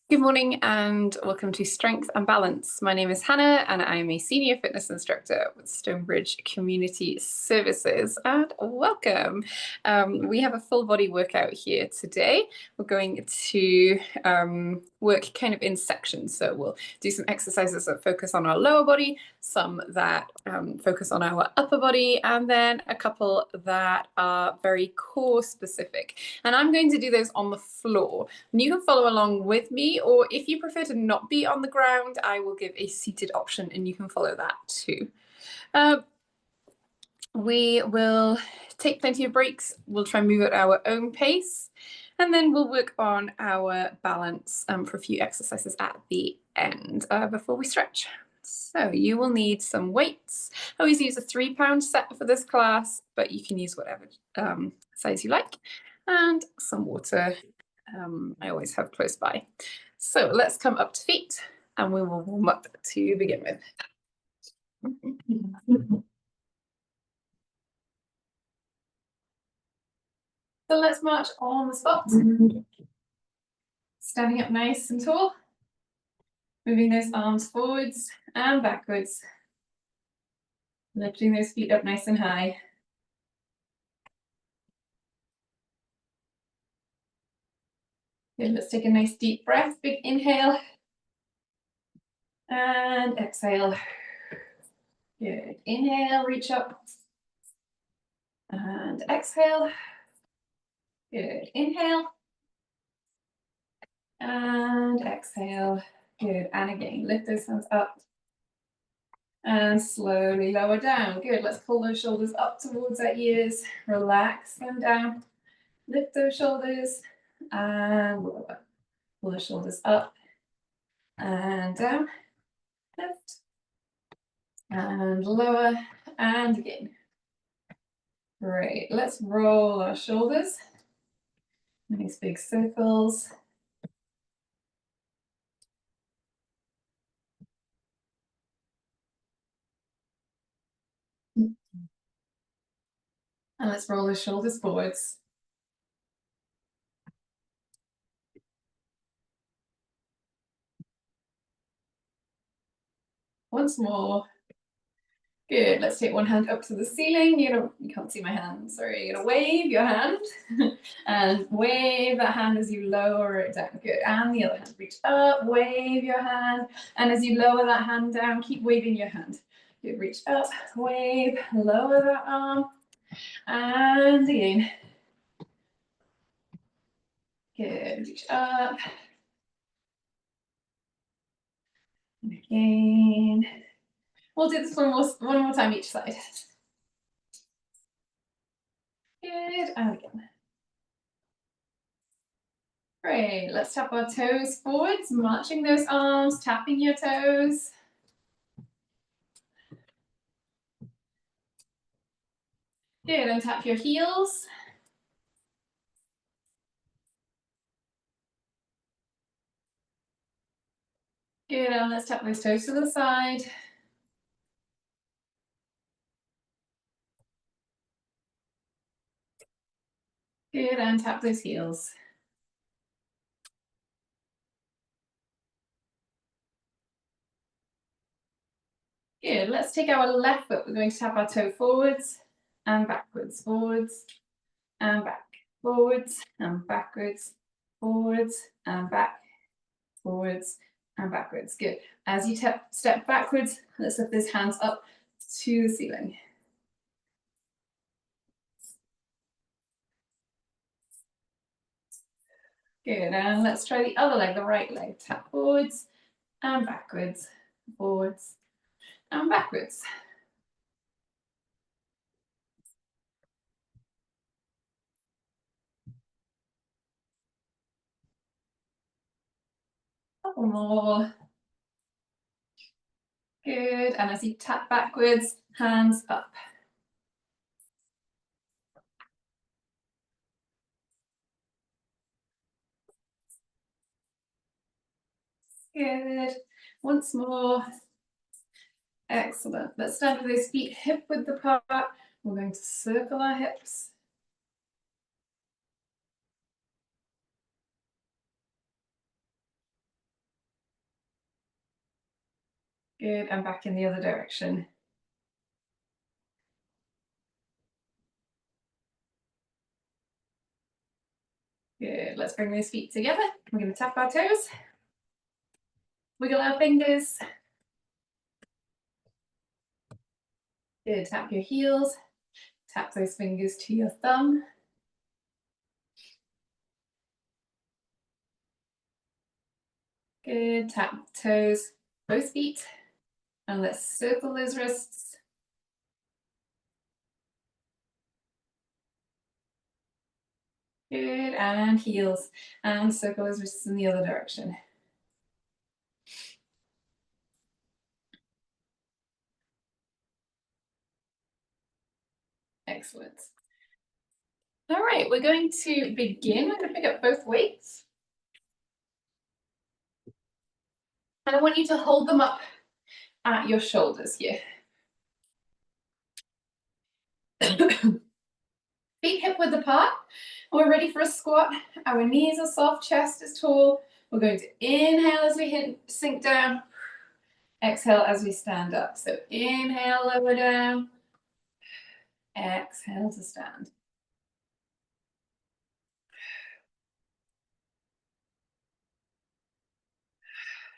Good morning and welcome to Strength and Balance. My name is Hannah and I am a senior fitness instructor with Stonebridge Community Services, and welcome. We have a full body workout here today. We're going to work kind of in sections. So we'll do some exercises that focus on our lower body, some that focus on our upper body, and then a couple that are very core specific. And I'm going to do those on the floor. And you can follow along with me, or if you prefer to not be on the ground, I will give a seated option and you can follow that too. We will take plenty of breaks. We'll try and move at our own pace, and then we'll work on our balance for a few exercises at the end before we stretch. So you will need some weights. I always use a 3-pound set for this class, but you can use whatever size you like, and some water. I always have close by. So let's come up to feet and we will warm up to begin with. So let's march on the spot. Standing up nice and tall. Moving those arms forwards and backwards. Lifting those feet up nice and high. Good, let's take a nice deep breath. Big inhale. And exhale. Good. Inhale, reach up. And exhale. Good. Inhale. And exhale. Good. And again, lift those hands up. And slowly lower down. Good. Let's pull those shoulders up towards our ears. Relax them down. Lift those shoulders and lower. Pull the shoulders up and down. Lift and lower and again. Great. Let's roll our shoulders. Nice big circles. And let's roll the shoulders forwards. Once more. Good. Let's take one hand up to the ceiling. You can't see my hand. Sorry. You're gonna wave your hand and wave that hand as you lower it down. Good. And the other hand. Reach up. Wave your hand. And as you lower that hand down, keep waving your hand. Good. Reach up. Wave. Lower that arm. And again. Good. Reach up. And again. We'll do this one more time each side. Good. And again. Great. Let's tap our toes forwards, marching those arms, tapping your toes. Good. And tap your heels. Good. And let's tap those toes to the side. Good. And tap those heels. Good. Let's take our left foot. We're going to tap our toe forwards and backwards, forwards and back, forwards and backwards, forwards and back, forwards and backwards. Good. As you step backwards, let's lift those hands up to the ceiling. Good. And let's try the other leg, the right leg. Tap forwards and backwards, forwards and backwards. Couple more. Good. And as you tap backwards, hands up. Good. Once more. Excellent. Let's stand with those feet hip width apart. We're going to circle our hips. Good, and back in the other direction. Good, let's bring those feet together. We're going to tap our toes, wiggle our fingers. Good, tap your heels, tap those fingers to your thumb. Good, tap toes, both feet, and let's circle those wrists. Good, and heels, and circle those wrists in the other direction. Excellent. All right, we're going to begin. We're going to pick up both weights. And I want you to hold them up at your shoulders here. Feet hip width apart. We're ready for a squat. Our knees are soft, chest is tall. We're going to inhale as we sink down. Exhale as we stand up. So inhale, lower down. Exhale to stand.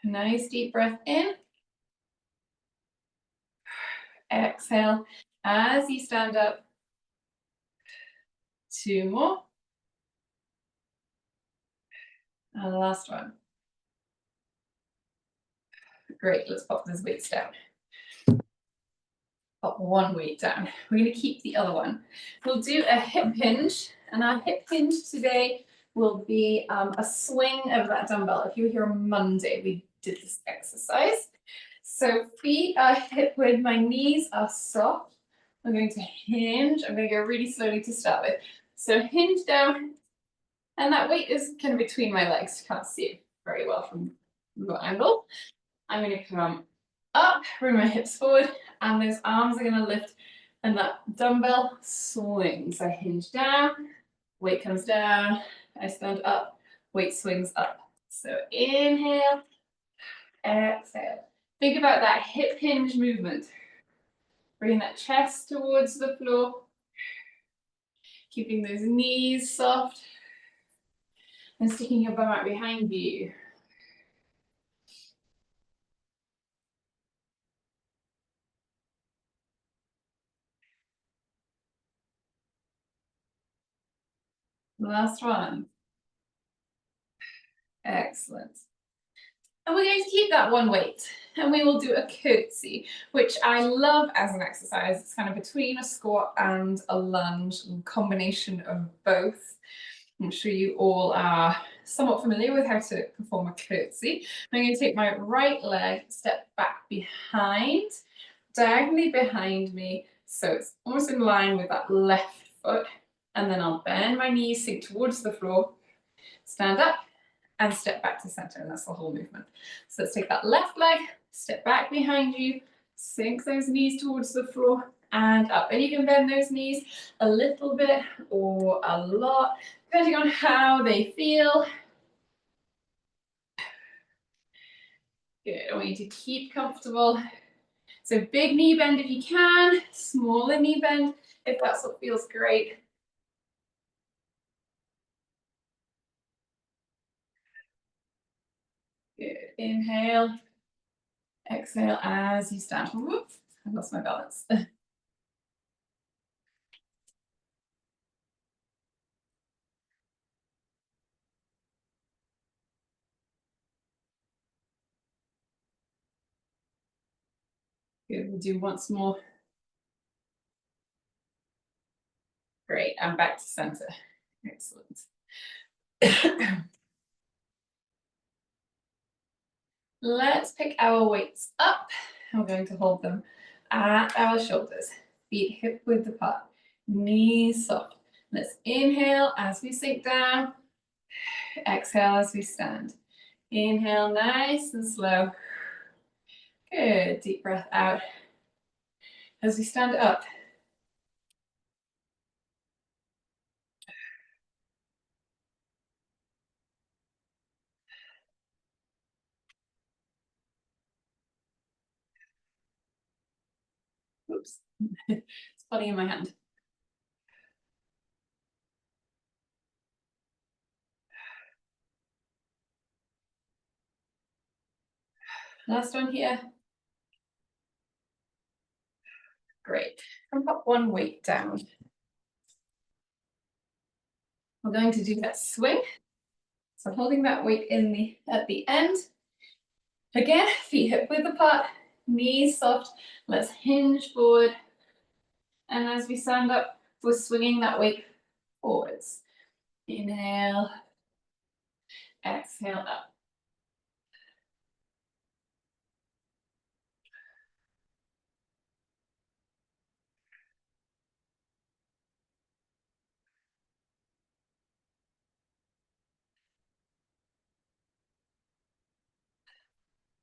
Nice deep breath in. Exhale as you stand up. 2 more. And the last one. Great, let's pop those weights down. Pop one weight down. We're going to keep the other one. We'll do a hip hinge, and our hip hinge today will be a swing of that dumbbell. If you were here on Monday, we did this exercise. So feet are hip width, my knees are soft. I'm going to hinge. I'm going to go really slowly to start with. So hinge down, and that weight is kind of between my legs. You can't see it very well from the angle. I'm going to come up, bring my hips forward, and those arms are going to lift, and that dumbbell swings. I hinge down, weight comes down, I stand up, weight swings up. So inhale, exhale. Think about that hip hinge movement. Bring that chest towards the floor, keeping those knees soft, and sticking your bum out behind you. Last one. Excellent. And we're going to keep that one weight, and we will do a curtsy, which I love as an exercise. It's kind of between a squat and a lunge, a combination of both. I'm sure you all are somewhat familiar with how to perform a curtsy. I'm going to take my right leg, step back behind, diagonally behind me, so it's almost in line with that left foot, and then I'll bend my knees, sink towards the floor, stand up, and step back to center, and that's the whole movement. So let's take that left leg, step back behind you, sink those knees towards the floor, and up. And you can bend those knees a little bit or a lot, depending on how they feel. Good, I want you to keep comfortable. So big knee bend if you can, smaller knee bend if that's what feels great. Good, inhale, exhale as you stand. Whoops, I lost my balance. Good, we'll do once more. Great, and back to center. Excellent. Let's pick our weights up. We're going to hold them at our shoulders, feet hip width apart, knees soft. Let's inhale as we sink down, exhale as we stand. Inhale nice and slow. Good, deep breath out as we stand up. Oops, it's funny in my hand. Last one here. Great. And pop one weight down. We're going to do that swing. So holding that weight at the end. Again, feet hip width apart, knees soft. Let's hinge forward. And as we stand up, we're swinging that weight forwards. Inhale, exhale up.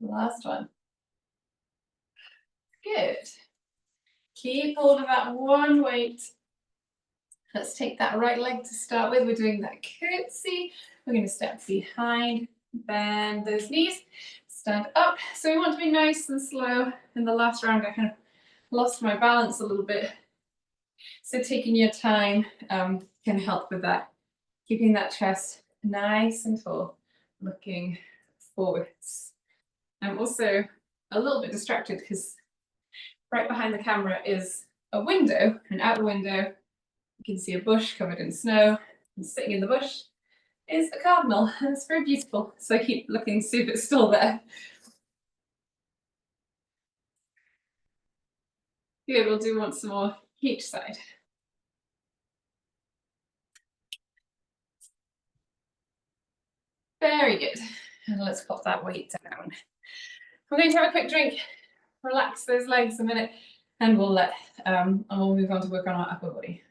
Last one. Good. Keep hold of that one weight. Let's take that right leg to start with. We're doing that curtsy. We're going to step behind, bend those knees, stand up. So we want to be nice and slow. In the last round, I kind of lost my balance a little bit. So taking your time can help with that. Keeping that chest nice and tall, looking forwards. I'm also a little bit distracted because right behind the camera is a window, and out the window you can see a bush covered in snow, and sitting in the bush is a cardinal, and it's very beautiful. So I keep looking super still there. Good, we'll do once more each side. Very good. And let's pop that weight down. We're going to have a quick drink, relax those legs a minute, and we'll move on to work on our upper body.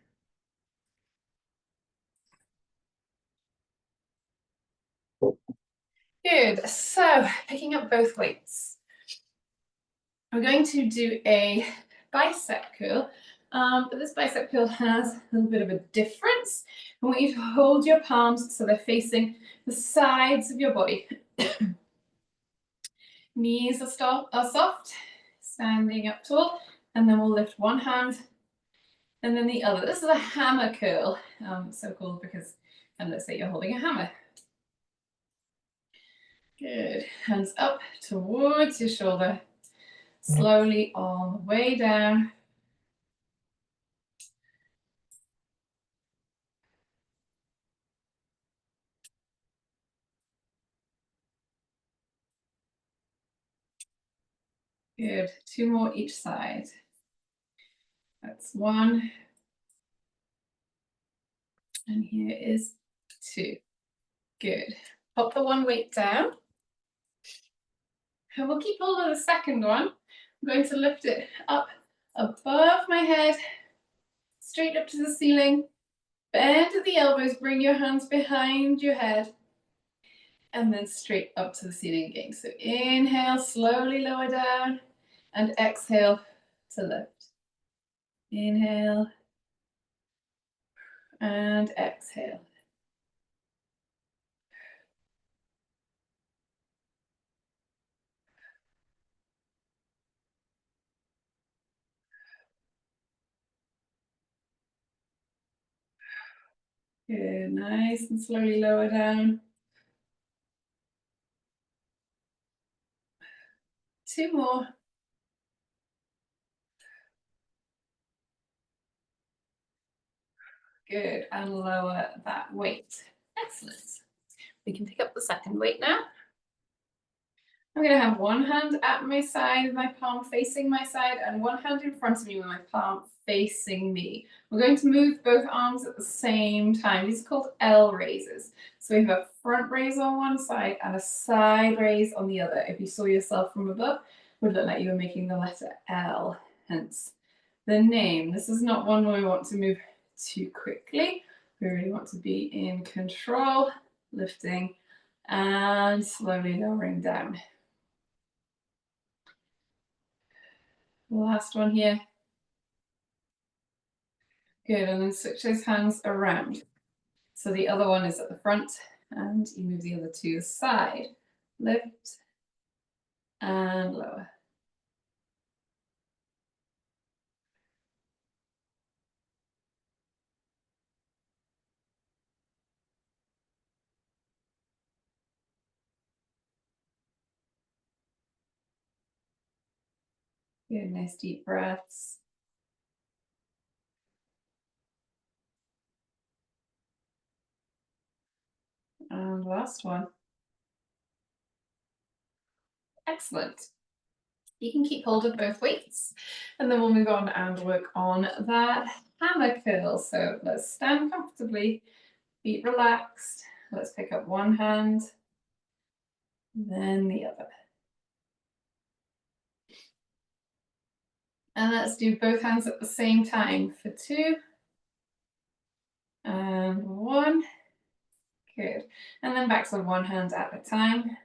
Good. So picking up both weights. We're going to do a bicep curl, but this bicep curl has a little bit of a difference. I want you to hold your palms so they're facing the sides of your body. Knees are soft, standing up tall, and then we'll lift one hand and then the other. This is a hammer curl, so called because, and let's say you're holding a hammer. Good. Hands up towards your shoulder. Slowly on the way down. Good. Two more each side. That's one. And here is two. Good. Pop the one weight down. And we'll keep hold of the second one. I'm going to lift it up above my head, straight up to the ceiling. Bend at the elbows, bring your hands behind your head, and then straight up to the ceiling again. So inhale, slowly lower down, and exhale to lift. Inhale, and exhale. Good, nice and slowly lower down. Two more. Good, and lower that weight. Excellent. We can pick up the second weight now. I'm going to have one hand at my side, my palm facing my side, and one hand in front of me with my palm facing me. We're going to move both arms at the same time. These are called L raises. So we have a front raise on one side and a side raise on the other. If you saw yourself from above, it would look like you were making the letter L, hence the name. This is not one where we want to move too quickly. We really want to be in control, lifting and slowly lowering down. Last one here. Good, and then switch those hands around. So the other one is at the front, and you move the other to the side. Lift and lower. Good, nice deep breaths. And last one. Excellent. You can keep hold of both weights, and then we'll move on and work on that hammer curl. So let's stand comfortably, feet relaxed. Let's pick up one hand, then the other. And let's do both hands at the same time for 2 and 1. Good. And then back to one hand at a time.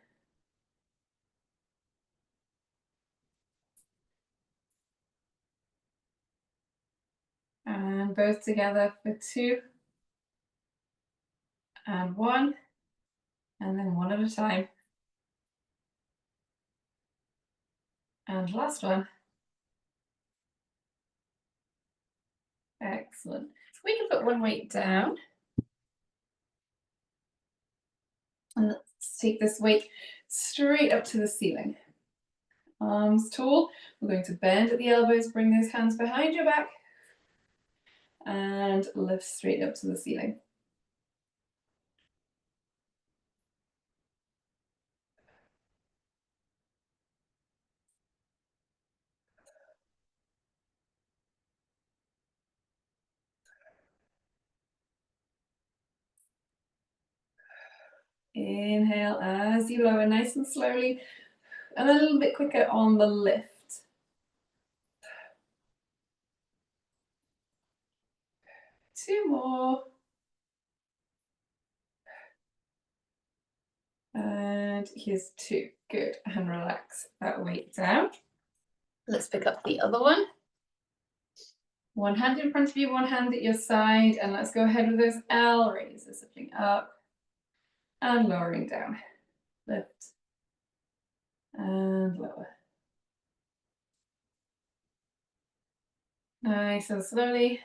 And both together for 2 and 1. And then one at a time. And last one. Excellent. We can put one weight down. And let's take this weight straight up to the ceiling. Arms tall. We're going to bend at the elbows, bring those hands behind your back, and lift straight up to the ceiling. Inhale as you lower, nice and slowly, and a little bit quicker on the lift. 2 more. And here's 2. Good. And relax that weight down. Let's pick up the other one. One hand in front of you, one hand at your side, and let's go ahead with those L raises, lifting up and lowering down. Lift and lower. Nice and slowly.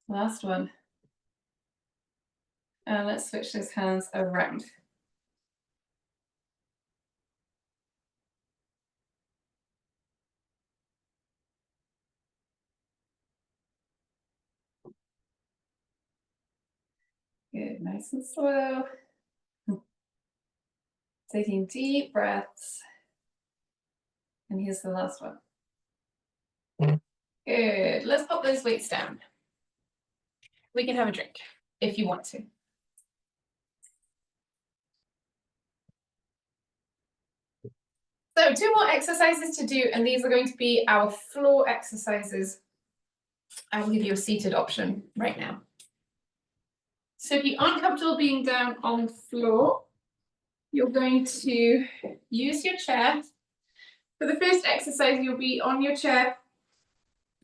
Last one. And let's switch those hands around. Good, nice and slow. Taking deep breaths. And here's the last one. Good. Let's pop those weights down. We can have a drink if you want to. So 2 more exercises to do, and these are going to be our floor exercises. I will give you a seated option right now. So if you aren't comfortable being down on the floor, you're going to use your chair. For the first exercise, you'll be on your chair,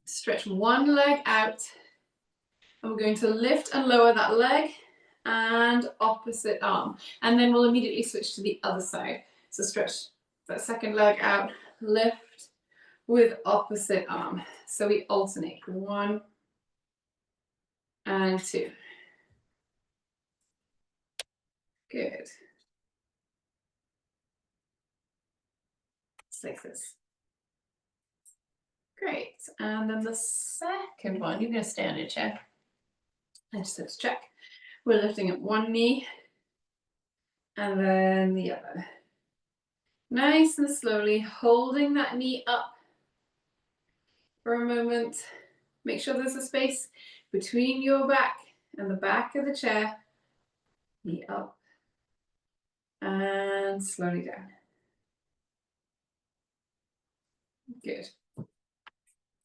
stretch one leg out, and we're going to lift and lower that leg and opposite arm. And then we'll immediately switch to the other side. So stretch that second leg out, lift with opposite arm. So we alternate 1 and 2. Good. Just like this. Great. And then the second one, you're going to stay on your chair. Let's check. We're lifting up one knee and then the other. Nice and slowly, holding that knee up for a moment. Make sure there's a space between your back and the back of the chair. Knee up and slowly down. Good.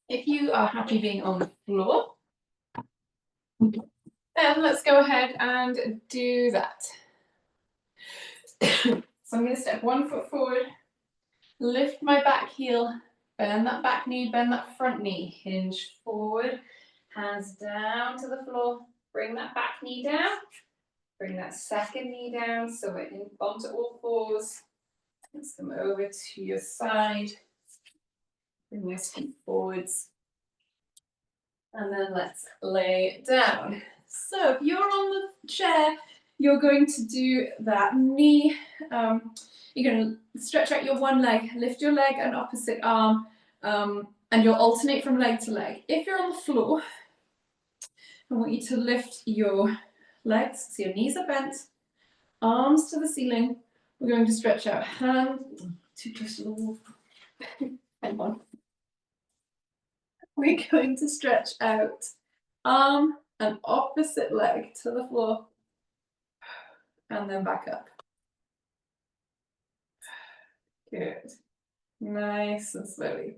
If you are happy being on the floor, then let's go ahead and do that. So I'm going to step 1 foot forward, lift my back heel, bend that back knee, bend that front knee, hinge forward, hands down to the floor, bring that back knee down, bring that second knee down, so we're onto all fours. Let's come over to your side, bring those feet forwards, and then let's lay down. So if you're on the chair, you're going to do that knee. You're going to stretch out your one leg, lift your leg and opposite arm, and you'll alternate from leg to leg. If you're on the floor, I want you to lift your legs, so your knees are bent, arms to the ceiling. We're going to stretch out hands, too close to the wall. Hang on. We're going to stretch out arm and opposite leg to the floor, and then back up. Good. Nice and slowly.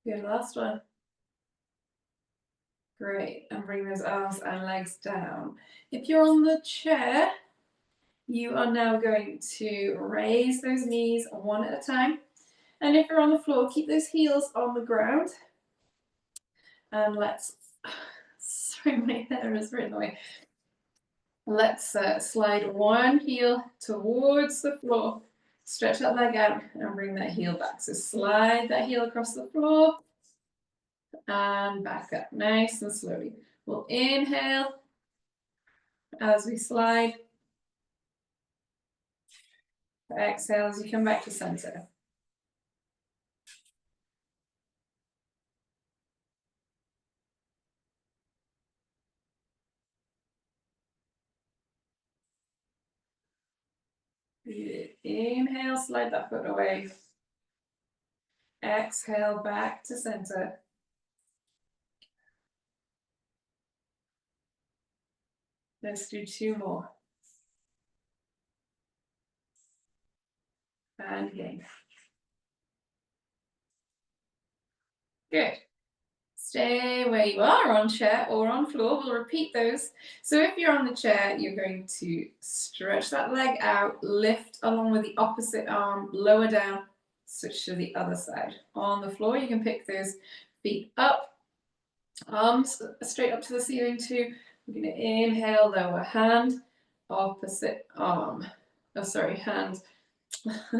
Good, last one. Great, and bring those arms and legs down. If you're on the chair, you are now going to raise those knees one at a time. And if you're on the floor, keep those heels on the ground. And let's, sorry, my hair is right in the way. Let's slide one heel towards the floor. Stretch that leg out and bring that heel back. So slide that heel across the floor and back up, nice and slowly. We'll inhale as we slide. Exhale as you come back to center. Inhale, slide that foot away. Exhale, back to center. Let's do two more. And again. Good. Stay where you are on chair or on floor. We'll repeat those. So if you're on the chair, you're going to stretch that leg out, lift along with the opposite arm, lower down, switch to the other side. On the floor, you can pick those feet up, arms straight up to the ceiling too. We're going to inhale, lower hand, opposite arm. Oh, sorry, hand,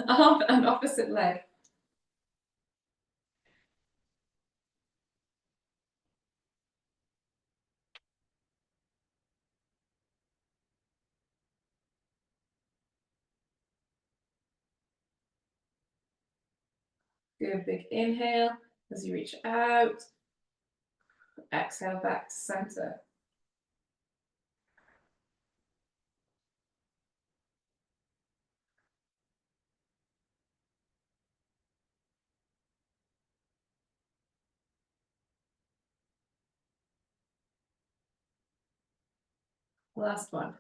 arm and opposite leg. Good big inhale as you reach out. Exhale back to center. Last one.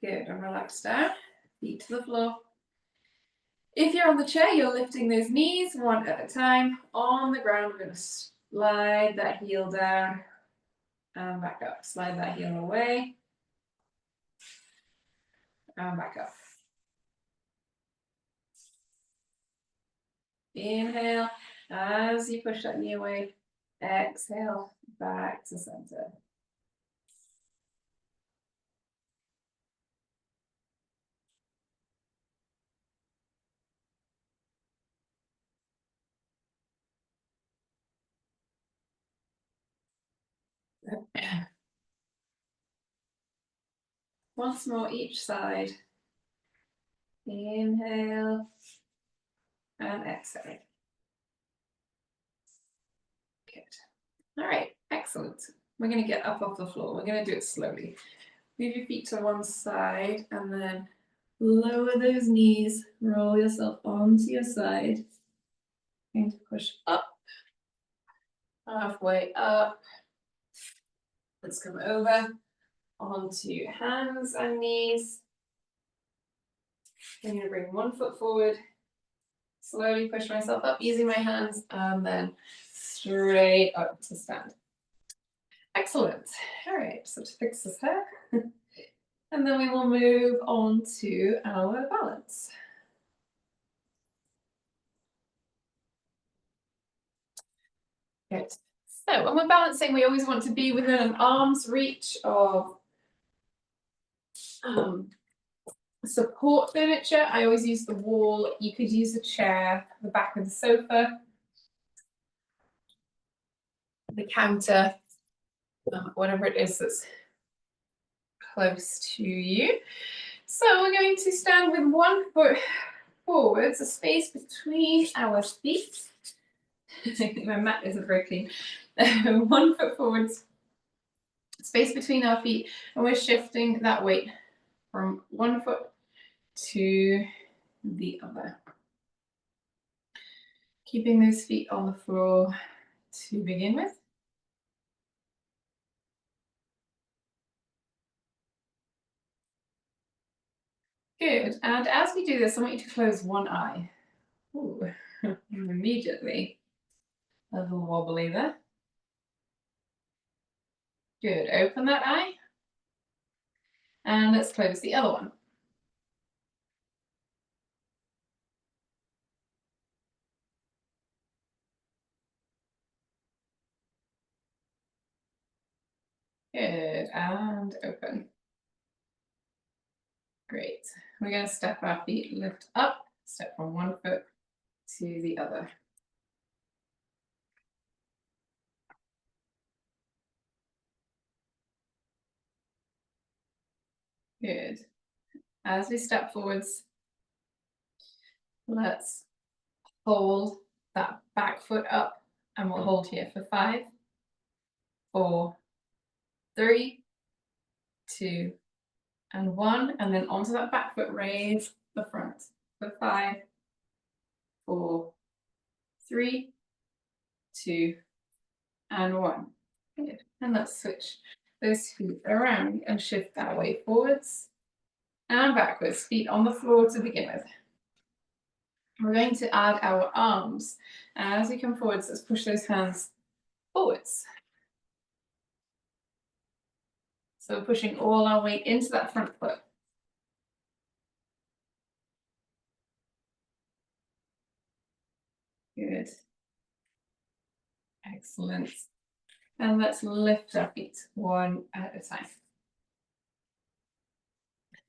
Good, and relax down, feet to the floor. If you're on the chair, you're lifting those knees one at a time. On the ground, we're going to slide that heel down and back up. Slide that heel away and back up. Inhale as you push that knee away. Exhale back to center. Once more each side. Inhale and exhale. Good. All right, excellent. We're going to get up off the floor. We're going to do it slowly. Move your feet to one side and then lower those knees. Roll yourself onto your side. Going to push up, halfway up. Let's come over onto hands and knees. I'm going to bring one foot forward. Slowly push myself up using my hands and then straight up to stand. Excellent. All right, so to fix this hair. And then we will move on to our balance. Good. So when we're balancing, we always want to be within an arm's reach of support furniture. I always use the wall. You could use a chair, the back of the sofa, the counter, whatever it is that's close to you. So we're going to stand with one foot forwards, a space between our feet. I think my mat isn't very clean. 1 foot forwards, space between our feet, and we're shifting that weight from one foot to the other. Keeping those feet on the floor to begin with. Good. And as we do this, I want you to close one eye. Ooh, immediately a little wobbly there. Good. Open that eye. And let's close the other one. Good. And open. Great. We're going to step our feet, lift up, step from one foot to the other. Good. As we step forwards, let's hold that back foot up, and we'll hold here for 5, 4, 3, 2, and 1, and then onto that back foot, raise the front for 5, 4, 3, 2, and 1. Good. And let's switch those feet around and shift that way forwards and backwards, feet on the floor to begin with. We're going to add our arms. As we come forwards, let's push those hands forwards. So we're pushing all our weight into that front foot. Good. Excellent. And let's lift our feet one at a time.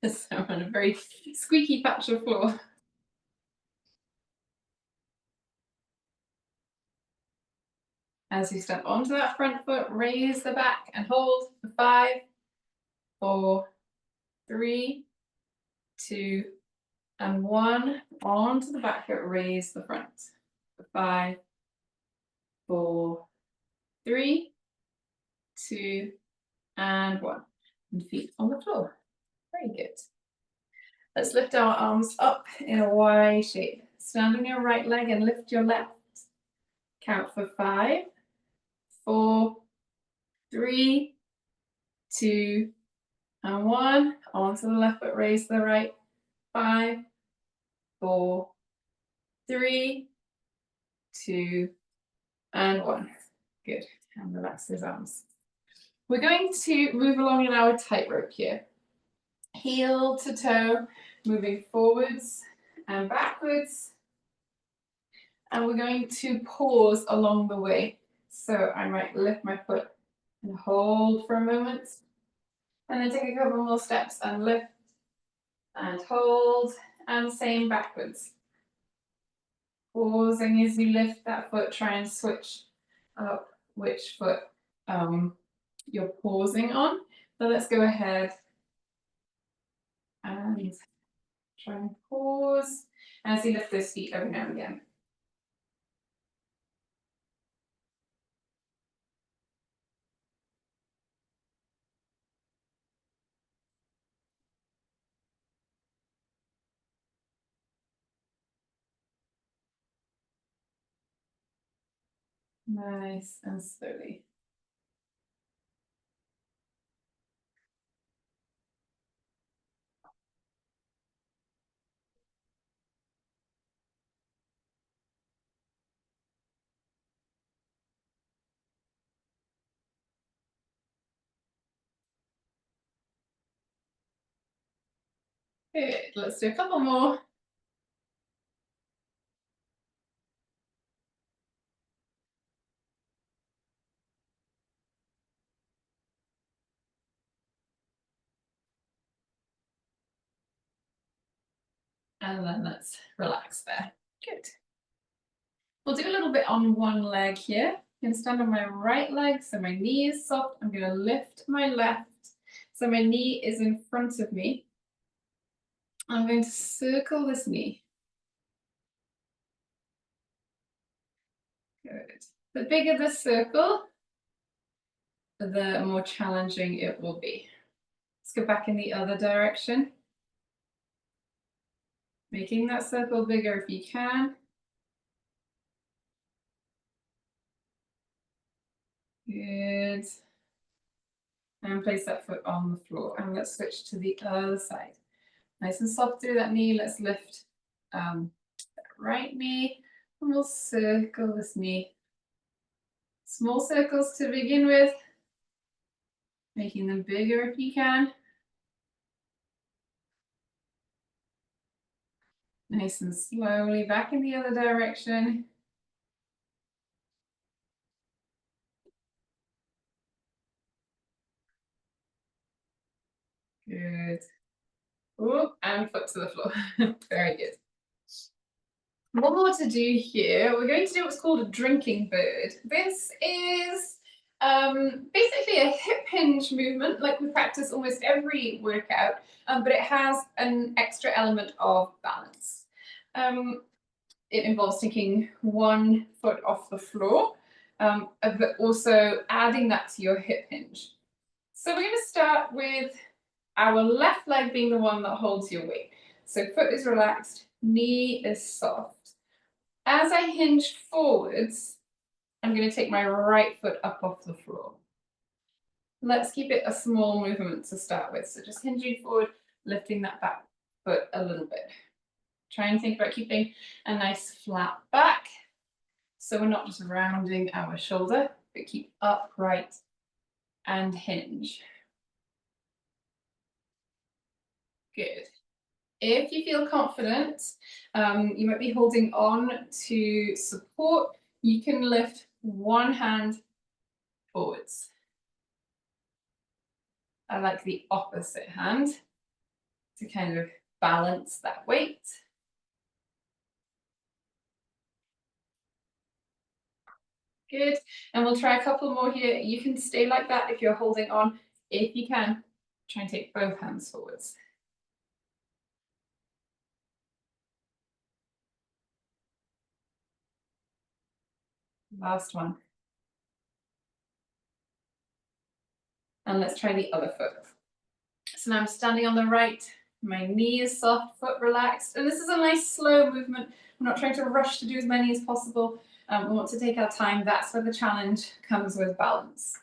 So on a very squeaky patch of floor. As you step onto that front foot, raise the back and hold for 5, 4, 3, 2, and 1. Onto the back foot, raise the front for 5, 4, 3, 2, and 1. And feet on the floor. Very good. Let's lift our arms up in a Y shape. Stand on your right leg and lift your left. Count for 5, 4, 3, 2, and 1. Onto the left foot, raise the right. 5, 4, 3, 2, and 1. Good. And relax those arms. We're going to move along in our tightrope here. Heel to toe, moving forwards and backwards. And we're going to pause along the way. So I might lift my foot and hold for a moment. And then take a couple more steps and lift and hold. And same backwards. Pausing as you lift that foot, try and switch up which foot you're pausing on. So let's go ahead and try and pause as you lift those feet every now and again. Nice and slowly. Good. Let's do a couple more. And then let's relax there. Good. We'll do a little bit on one leg here. I'm going to stand on my right leg, so my knee is soft. I'm going to lift my left, so my knee is in front of me. I'm going to circle this knee. Good. The bigger the circle, the more challenging it will be. Let's go back in the other direction. Making that circle bigger if you can. Good. And place that foot on the floor. And let's switch to the other side. Nice and soft through that knee. Let's lift that right knee. And we'll circle this knee. Small circles to begin with. Making them bigger if you can. Nice and slowly back in the other direction. Good. Oh, and foot to the floor. Very good. One more to do here. We're going to do what's called a drinking bird. This is basically a hip hinge movement, like we practice almost every workout, but it has an extra element of balance. It involves taking one foot off the floor, but also adding that to your hip hinge. So we're going to start with our left leg being the one that holds your weight. So foot is relaxed, knee is soft. As I hinge forwards, I'm going to take my right foot up off the floor. Let's keep it a small movement to start with. So just hinging forward, lifting that back foot a little bit. Try and think about keeping a nice flat back. So we're not just rounding our shoulder, but keep upright and hinge. Good. If you feel confident, you might be holding on to support. You can lift one hand forwards. I like the opposite hand to kind of balance that weight. Good. And we'll try a couple more here. You can stay like that if you're holding on. If you can, try and take both hands forwards. Last one. And let's try the other foot. So now I'm standing on the right, my knee is soft, foot relaxed, and this is a nice slow movement. We're not trying to rush to do as many as possible. We want to take our time. That's where the challenge comes with balance.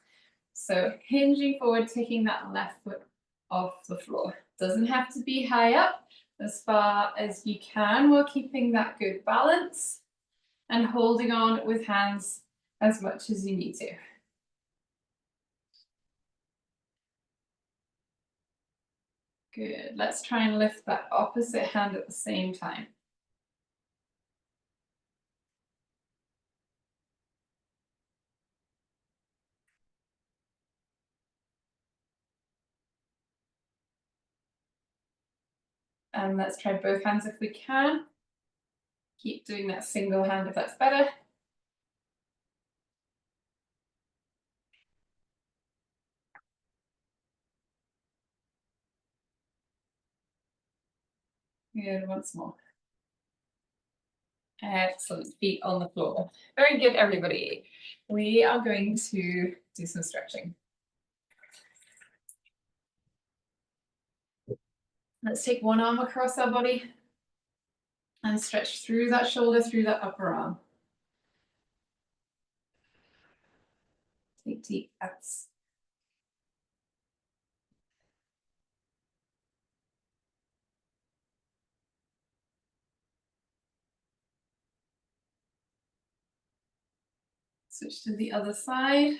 So hinging forward, taking that left foot off the floor. Doesn't have to be high up, as far as you can while keeping that good balance and holding on with hands as much as you need to. Good. Let's try and lift that opposite hand at the same time. And let's try both hands if we can. Keep doing that single hand if that's better. Good, once more. Excellent, feet on the floor. Very good, everybody. We are going to do some stretching. Let's take one arm across our body and stretch through that shoulder, through that upper arm. Take deep breaths. Switch to the other side.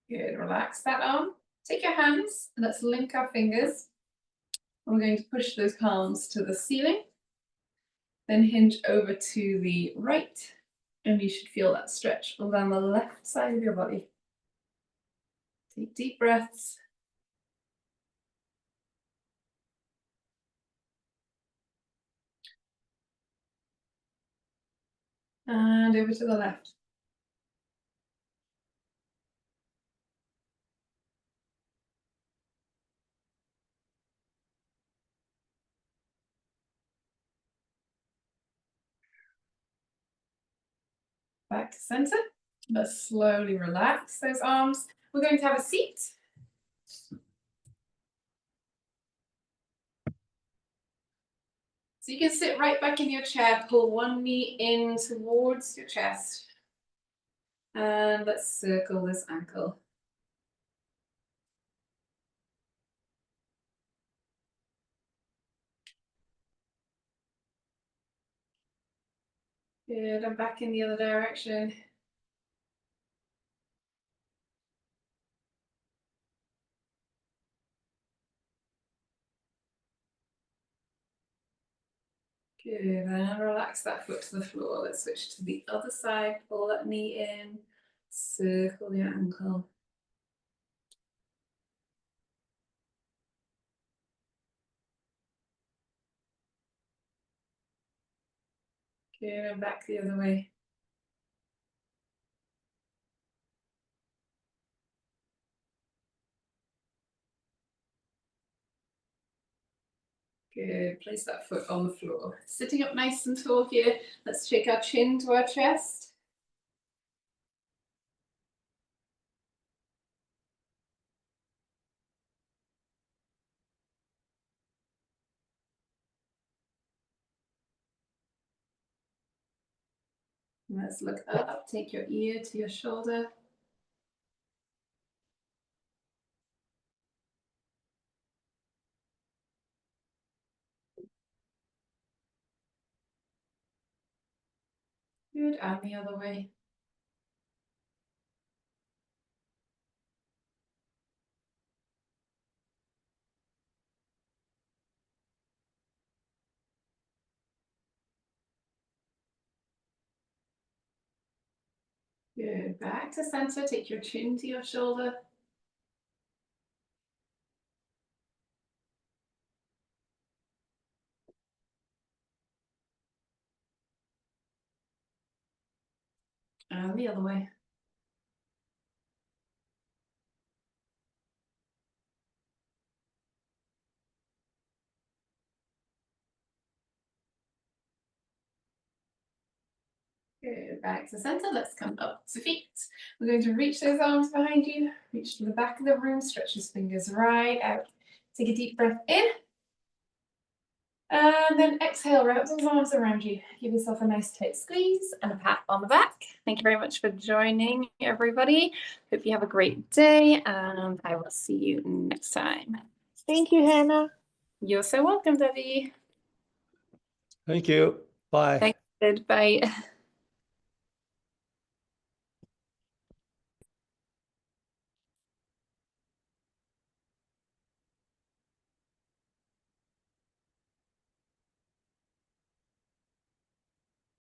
Good, relax that arm. Take your hands, and let's link our fingers. We're going to push those palms to the ceiling. Then hinge over to the right, and you should feel that stretch all down the left side of your body. Take deep breaths. And over to the left. Back to center, but slowly relax those arms. We're going to have a seat. So you can sit right back in your chair, pull one knee in towards your chest. And let's circle this ankle. Good, and back in the other direction. Good, and relax that foot to the floor. Let's switch to the other side. Pull that knee in, circle your ankle. Good, and back the other way. Good, place that foot on the floor. Sitting up nice and tall here. Let's take our chin to our chest. Let's look up, take your ear to your shoulder. Good, and the other way. Good, back to center, take your chin to your shoulder. And the other way. Good, back to center. Let's come up to feet. We're going to reach those arms behind you, reach to the back of the room, stretch those fingers right out. Take a deep breath in. And then exhale, wrap those arms around you. Give yourself a nice tight squeeze and a pat on the back. Thank you very much for joining, everybody. Hope you have a great day, and I will see you next time. Thank you, Hannah. You're so welcome, Debbie. Thank you. Bye. Thanks, Sid. Bye.